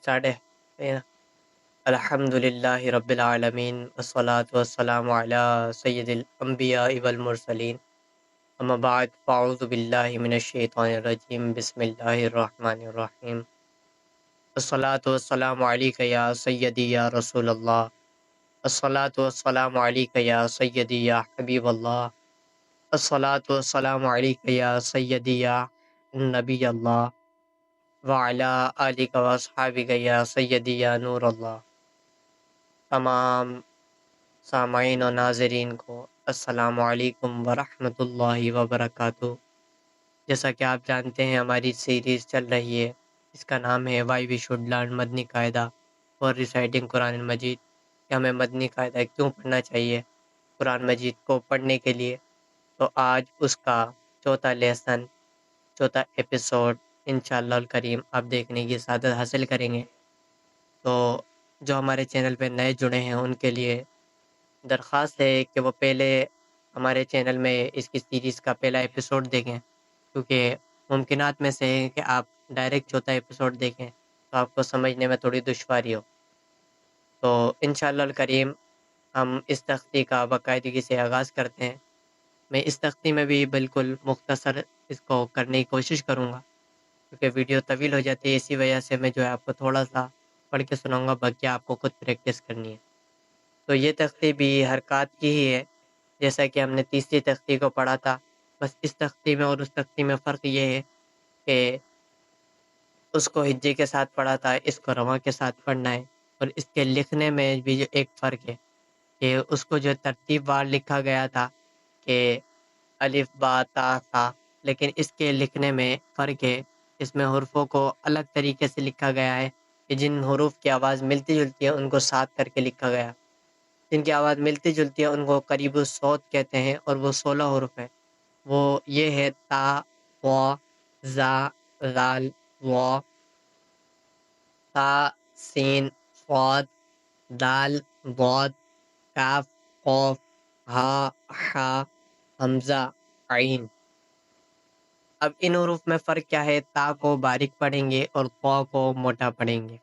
Start है अल्हम्दुलिल्लाहि रब्बिल आलमीन वस्सलातु वस्सलामु अला सय्यिदिल अंबिया वल मुरसलीन अम्मा बाद फ़अऊज़ु बिल्लाहि मिनश शैतानिर रजीम बिस्मिल्लाहिर रहमानिर रहीम अस्सलातु वस्सलामु अलैका या सय्यदी या रसूलल्लाह अस्सलातु वस्सलामु अलैका या सय्यदी या हबीबल्लाह अस्सलातु वस्सलामु अलैका या सय्यदी या नबी अल्लाह व अला आलिका व अस्हाबिका या सय्यदी या नूर अल्लाह। तमाम सामाईन और नाज़रीन को अस्सलामु अलैकुम वरहमतुल्लाहि वबरकातुहू। जैसा कि आप जानते हैं हमारी सीरीज़ चल रही है, इसका नाम है why we should learn Madani Qaida और रिसाइटिंग कुरान मजीद, कि हमें मदनी कायदा क्यों पढ़ना चाहिए कुरान मजीद को पढ़ने के लिए। तो आज उसका चौथा लेसन, चौथा एपिसोड इंशाअल्लाह अल करीम आप देखने की सादत हासिल करेंगे। तो जो हमारे चैनल पे नए जुड़े हैं उनके लिए दरख्वास्त है कि वो पहले हमारे चैनल में इसकी सीरीज़ का पहला एपिसोड देखें, क्योंकि मुमकिनात में से है कि आप डायरेक्ट चौथा एपिसोड देखें तो आपको समझने में थोड़ी दुश्वारी हो। तो इंशाअल्लाह अल करीम हम इस तख्ती का बाकायदगी से आगाज़ करते हैं। मैं इस तख्ती में भी बिल्कुल मुख्तसर इसको करने की कोशिश करूँगा, क्योंकि वीडियो तवील हो जाती है, इसी वजह से मैं जो है आपको थोड़ा सा पढ़ के सुनाऊँगा, बाकी आपको खुद प्रैक्टिस करनी है। तो ये तख्ती भी हरकत की ही है, जैसा कि हमने तीसरी तख्ती को पढ़ा था। बस इस तख्ती में और उस तख्ती में फ़र्क ये है कि उसको हिज्जे के साथ पढ़ा था, इसको रवां के साथ पढ़ना है। और इसके लिखने में भी जो एक फ़र्क है कि उसको जो तरतीब वार लिखा गया था कि अलिफ बा ता सा, लेकिन इसके लिखने में फ़र्क है। इसमें हुर्फ़ों को अलग तरीके से लिखा गया है कि जिन हुरूफ़ की आवाज़ मिलती-जुलती है उनको साथ करके लिखा गया। जिनकी आवाज़ मिलती-जुलती है उनको करीबु सौत कहते हैं और वो 16 हुरूफ़ हैं। वो ये है ता, व, ज़ा, ज़ाल, व, ता, सीन, स्वाद, दाल, बौद, काफ, कौफ, हा, हा, हमज़ा, आइन। अब इन हुरूफ़ में फ़र्क क्या है? ता को बारीक पढ़ेंगे और क़ौ को मोटा पढ़ेंगे।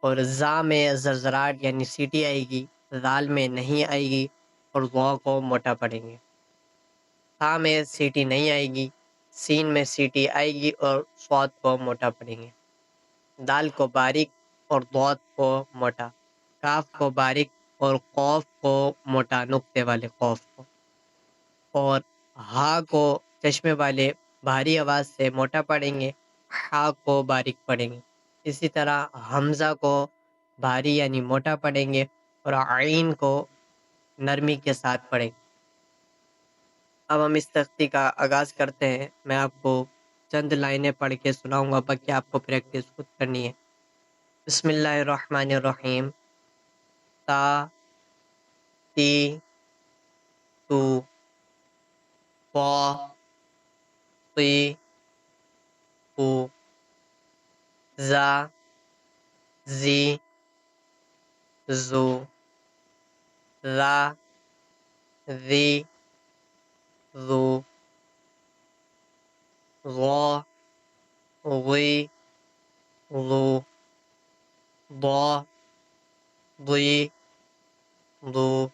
और ज़ा में ज़रज़राहट यानी सीटी आएगी, ज़ाल में नहीं आएगी और ज़ौ को मोटा पढ़ेंगे। था में सीटी नहीं आएगी, सीन में सीटी आएगी और स्वाद को मोटा पढ़ेंगे। दाल को बारीक और दौत को मोटा, काफ को बारीक और कौफ को मोटा, नुक्ते वाले कौफ को, और हा को चश्मे वाले भारी आवाज़ से मोटा पढ़ेंगे, हा को बारीक पढ़ेंगे। इसी तरह हमज़ा को भारी यानी मोटा पढ़ेंगे और आइन को नरमी के साथ पढ़ेंगे। अब हम इस तख्ती का आगाज़ करते हैं। मैं आपको चंद लाइनें पढ़ के सुनाऊँगा, बाकी आपको प्रैक्टिस खुद करनी है। बिस्मिल्लाहिर्रहमानिर्रहीम। ता, ती, तू, क़ौ, क़ी, कू, ज़ा, ज़ी, ज़ू, ज़ा, ज़ी, ज़ू, ग़ौ, ग़ी, ग़ू, ض, ضी, ضू,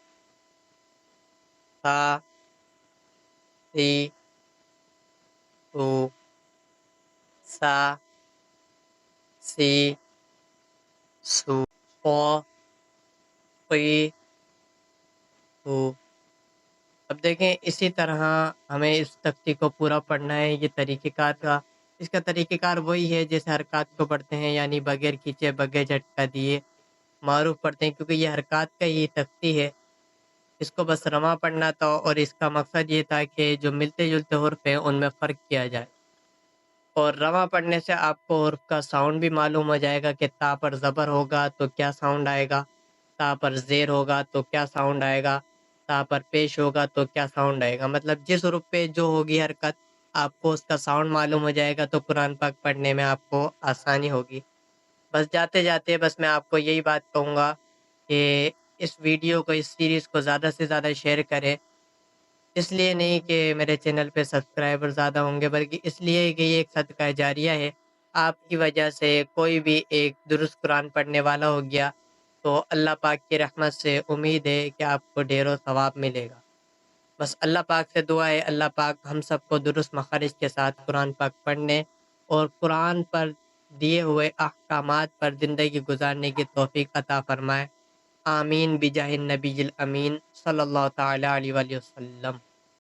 ता, ती, तू, सा, सी, सू, क़ौ, क़ी, कू। अब देखें इसी तरह हमें इस तख्ती को पूरा पढ़ना है। ये तरीक़ेकार का, इसका तरीक़ेकार वही है जैसे हरकत को पढ़ते हैं, यानी बगैर खींचे बगैर झटका दिए मारूफ पढ़ते हैं, क्योंकि ये हरकत का ही तख्ती है। इसको बस रवां पढ़ना था और इसका मकसद ये था कि जो मिलते-जुलते हुर्फ़ हैं उनमें फ़र्क किया जाए। और रवां पढ़ने से आपको हुर्फ़ का साउंड भी मालूम हो जाएगा कि ता पर ज़बर होगा तो क्या साउंड आएगा, ता पर ज़ेर होगा तो क्या साउंड आएगा, ता पर पेश होगा तो क्या साउंड आएगा। मतलब जिस हुर्फ़ पे जो होगी हरकत, आपको उसका साउंड मालूम हो जाएगा तो कुरान पाक पढ़ने में आपको आसानी होगी। बस जाते-जाते बस मैं आपको यही बात कहूँगा कि इस वीडियो को, इस सीरीज़ को ज़्यादा से ज़्यादा शेयर करें। इसलिए नहीं कि मेरे चैनल पे सब्सक्राइबर ज़्यादा होंगे, बल्कि इसलिए कि ये एक सदका जारिया है। آپ کی وجہ سے کوئی بھی ایک درست قرآن پڑھنے والا ہو گیا تو اللہ پاک کی رحمت سے امید ہے کہ آپ کو ڈھیر و ثواب ملے گا۔ بس اللہ پاک سے دعا ہے اللہ پاک ہم سب کو درست مخارج کے ساتھ قرآن پاک پڑھنے اور قرآن پر دیے ہوئے احکامات پر زندگی گزارنے کی توفیق عطا فرمائے۔ آمین بجاہ النبی الامین صلی اللہ تعالی علیہ وآلہ وسلم۔